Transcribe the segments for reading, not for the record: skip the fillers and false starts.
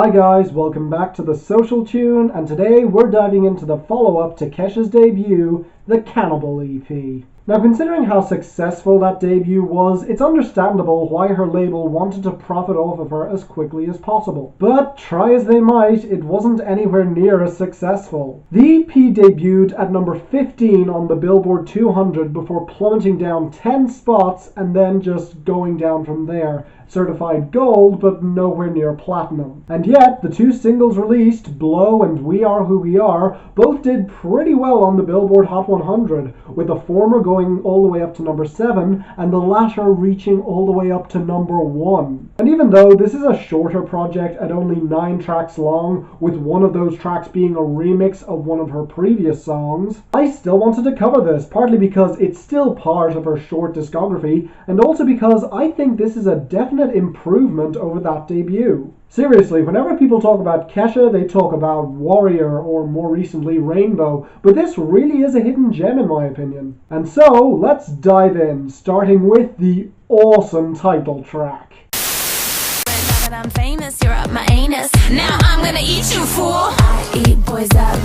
Hi guys, welcome back to the Social Tune, and today we're diving into the follow-up to Kesha's debut, the Cannibal EP. Now, considering how successful that debut was, it's understandable why her label wanted to profit off of her as quickly as possible. But try as they might, it wasn't anywhere near as successful. The EP debuted at number 15 on the Billboard 200 before plummeting down 10 spots and then just going down from there. Certified gold, but nowhere near platinum. And yet, the two singles released, Blow and We Are Who We Are, both did pretty well on the Billboard Hot 100, with the former going all the way up to number 7, and the latter reaching all the way up to number 1. And even though this is a shorter project at only 9 tracks long, with one of those tracks being a remix of one of her previous songs, I still wanted to cover this, partly because it's still part of her short discography, and also because I think this is a definite improvement over that debut. Seriously, whenever people talk about Kesha, they talk about Warrior or more recently Rainbow, but this really is a hidden gem in my opinion. And so, let's dive in, starting with the awesome title track. Now that I'm famous, you're up my anus. Now I'm gonna eat you, fool. I eat boys up,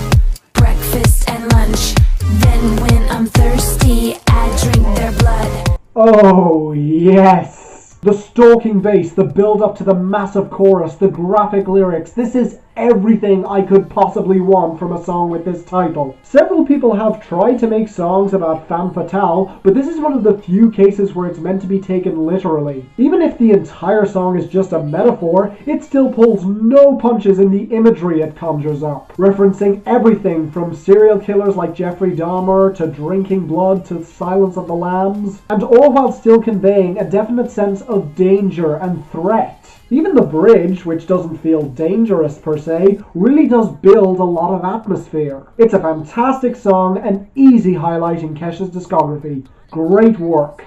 breakfast and lunch. Then when I'm thirsty, I drink their blood. Oh, yes! The stalking bass, the build up to the massive chorus, the graphic lyrics, this is everything I could possibly want from a song with this title. Several people have tried to make songs about femme fatale, but this is one of the few cases where it's meant to be taken literally. Even if the entire song is just a metaphor, it still pulls no punches in the imagery it conjures up, referencing everything from serial killers like Jeffrey Dahmer to drinking blood to Silence of the Lambs, and all while still conveying a definite sense of danger and threat. Even the bridge, which doesn't feel dangerous per se, really does build a lot of atmosphere. It's a fantastic song, an easy highlight in Kesha's discography. Great work.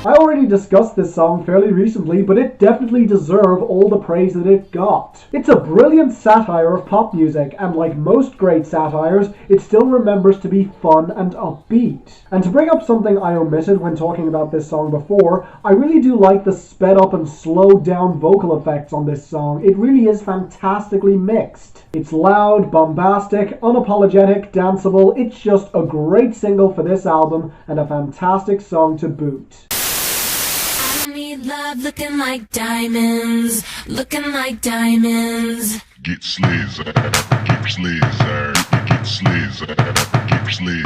I already discussed this song fairly recently, but it definitely deserved all the praise that it got. It's a brilliant satire of pop music, and like most great satires, it still remembers to be fun and upbeat. And to bring up something I omitted when talking about this song before, I really do like the sped up and slowed down vocal effects on this song. It really is fantastically mixed. It's loud, bombastic, unapologetic, danceable. It's just a great single for this album and a fantastic song to boot. Love looking like diamonds, looking like diamonds. Get sleazy, get sleazy, get sleazy, get sleazy.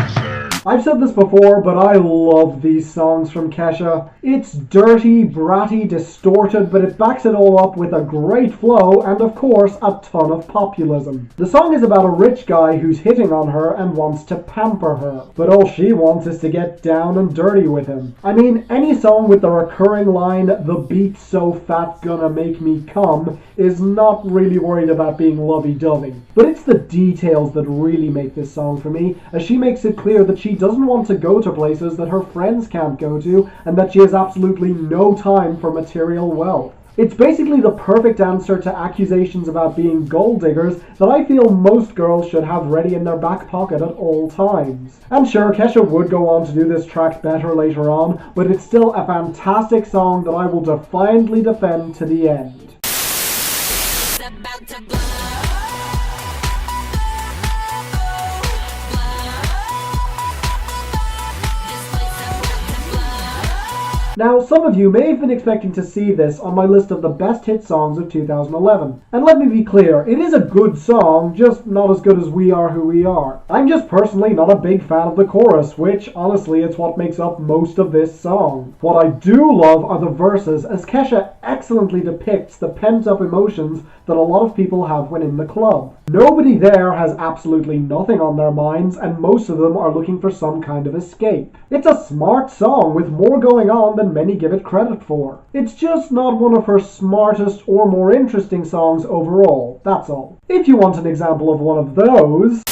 I've said this before, but I love these songs from Kesha. It's dirty, bratty, distorted, but it backs it all up with a great flow and, of course, a ton of populism. The song is about a rich guy who's hitting on her and wants to pamper her, but all she wants is to get down and dirty with him. I mean, any song with the recurring line, "The beat's so fat gonna make me come," is not really worried about being lovey-dovey. But it's the details that really make this song for me, as she makes it clear that she doesn't want to go to places that her friends can't go to, and that she has absolutely no time for material wealth. It's basically the perfect answer to accusations about being gold diggers that I feel most girls should have ready in their back pocket at all times. And sure, Kesha would go on to do this track better later on, but it's still a fantastic song that I will defiantly defend to the end. Now, some of you may have been expecting to see this on my list of the best hit songs of 2011. And let me be clear, it is a good song, just not as good as We Are Who We Are. I'm just personally not a big fan of the chorus, which, honestly, is what makes up most of this song. What I do love are the verses, as Kesha excellently depicts the pent-up emotions that a lot of people have when in the club. Nobody there has absolutely nothing on their minds, and most of them are looking for some kind of escape. It's a smart song with more going on than many give it credit for. It's just not one of her smartest or more interesting songs overall, that's all. If you want an example of one of those...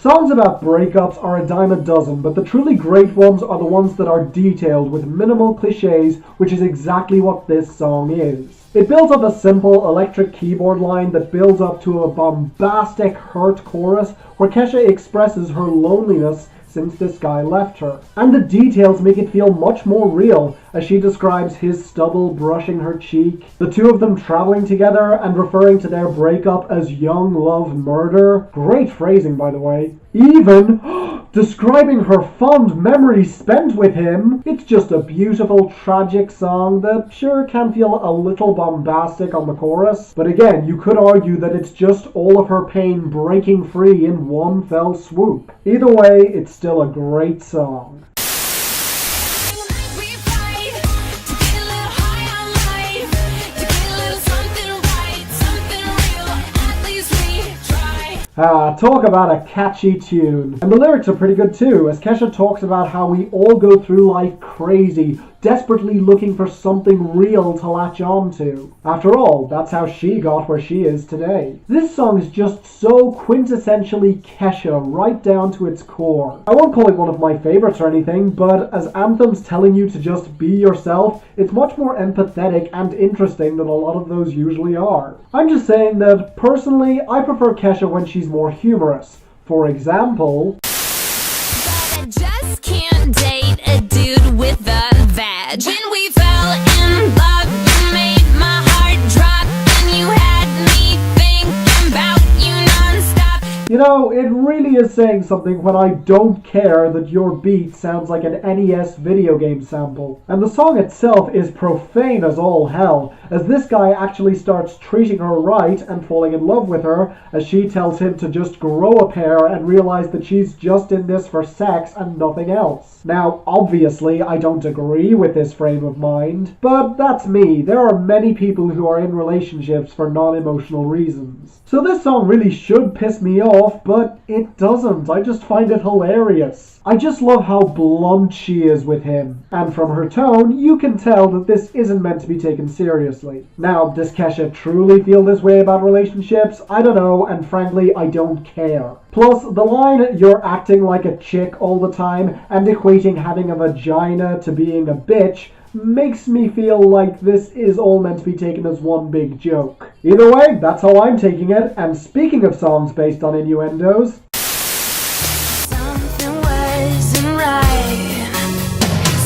Songs about breakups are a dime a dozen, but the truly great ones are the ones that are detailed with minimal cliches, which is exactly what this song is. It builds up a simple electric keyboard line that builds up to a bombastic hurt chorus where Kesha expresses her loneliness since this guy left her. And the details make it feel much more real as she describes his stubble brushing her cheek, the two of them traveling together and referring to their breakup as young love murder. Great phrasing, by the way. Even describing her fond memories spent with him. It's just a beautiful, tragic song that sure can feel a little bombastic on the chorus, but again, you could argue that it's just all of her pain breaking free in one fell swoop. Either way, it's still a great song. Talk about a catchy tune. And the lyrics are pretty good too, as Kesha talks about how we all go through life crazy, desperately looking for something real to latch on to. After all, that's how she got where she is today. This song is just so quintessentially Kesha, right down to its core. I won't call it one of my favorites or anything, but as anthems telling you to just be yourself, it's much more empathetic and interesting than a lot of those usually are. I'm just saying that, personally, I prefer Kesha when she's more humorous. For example, But I just can't date a dude with a vag. When we fell in love, you made my heart drop, and you had me thinking about you nonstop. you know, it really is saying something when I don't care that your beat sounds like an NES video game sample. And the song itself is profane as all hell, as this guy actually starts treating her right and falling in love with her, as she tells him to just grow a pair and realize that she's just in this for sex and nothing else. Now, obviously, I don't agree with this frame of mind, but that's me. There are many people who are in relationships for non-emotional reasons. So this song really should piss me off, but it doesn't. I just find it hilarious. I just love how blunt she is with him, and from her tone, you can tell that this isn't meant to be taken seriously. Now, does Kesha truly feel this way about relationships? I don't know, and frankly, I don't care. Plus, the line, "you're acting like a chick all the time," and equating having a vagina to being a bitch, makes me feel like this is all meant to be taken as one big joke. Either way, that's how I'm taking it, and speaking of songs based on innuendos, Something wasn't right,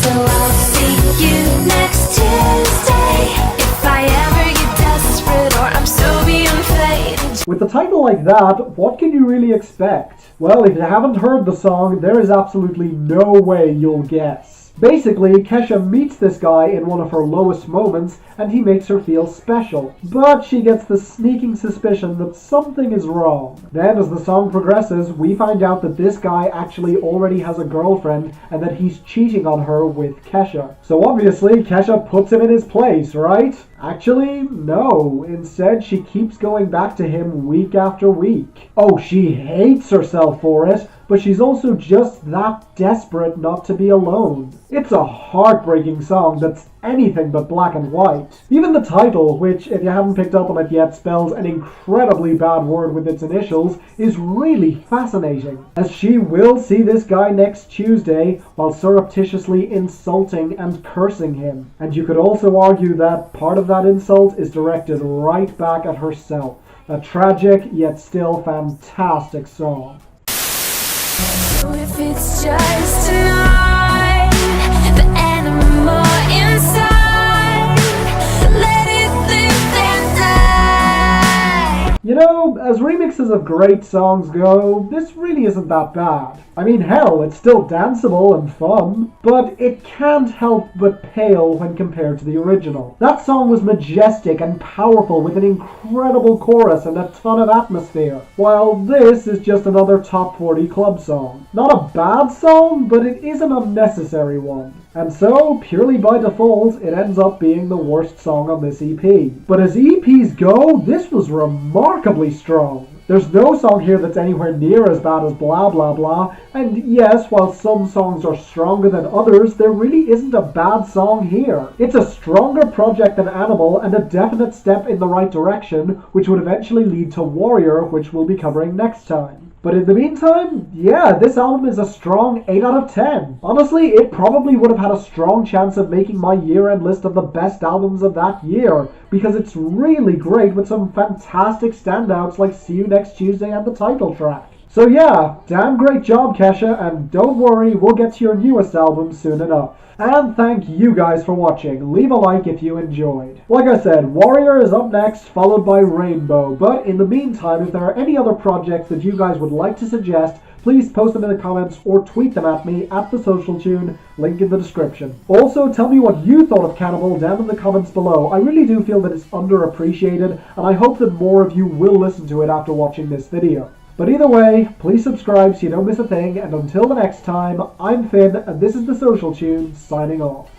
so I'll see you next Tuesday. If I ever get desperate or I'm so beyond faded. with a title like that, what can you really expect? Well, if you haven't heard the song, there is absolutely no way you'll guess. Basically, Kesha meets this guy in one of her lowest moments, and he makes her feel special. But she gets the sneaking suspicion that something is wrong. Then, as the song progresses, we find out that this guy actually already has a girlfriend, and that he's cheating on her with Kesha. So obviously, Kesha puts him in his place, right? Actually, no. Instead, she keeps going back to him week after week. Oh, she hates herself for it, but she's also just that desperate not to be alone. It's a heartbreaking song that's anything but black and white. Even the title, which, if you haven't picked up on it yet, spells an incredibly bad word with its initials, is really fascinating, as she will see this guy next Tuesday while surreptitiously insulting and cursing him. And you could also argue that part of that insult is directed right back at herself. A tragic, yet still fantastic song. So if it's just tonight, the animal inside, let it live and die. You know, as remixes of great songs go, this really isn't that bad. I mean, hell, it's still danceable and fun, but it can't help but pale when compared to the original. That song was majestic and powerful with an incredible chorus and a ton of atmosphere, while this is just another top 40 club song. Not a bad song, but it is an unnecessary one. And so, purely by default, it ends up being the worst song on this EP. But as EPs go, this was remarkably strong. There's no song here that's anywhere near as bad as Blah Blah Blah, and yes, while some songs are stronger than others, there really isn't a bad song here. It's a stronger project than Animal, and a definite step in the right direction, which would eventually lead to Warrior, which we'll be covering next time. But in the meantime, yeah, this album is a strong 8 out of 10. Honestly, it probably would have had a strong chance of making my year-end list of the best albums of that year, because it's really great with some fantastic standouts like See You Next Tuesday and the title track. So yeah, damn great job, Kesha, and don't worry, we'll get to your newest album soon enough. And thank you guys for watching. Leave a like if you enjoyed. Like I said, Warrior is up next, followed by Rainbow. But in the meantime, if there are any other projects that you guys would like to suggest, please post them in the comments or tweet them at me at the Social Tune, link in the description. Also, tell me what you thought of Cannibal down in the comments below. I really do feel that it's underappreciated, and I hope that more of you will listen to it after watching this video. But either way, please subscribe so you don't miss a thing, and until the next time, I'm Finn, and this is The Social Tune, signing off.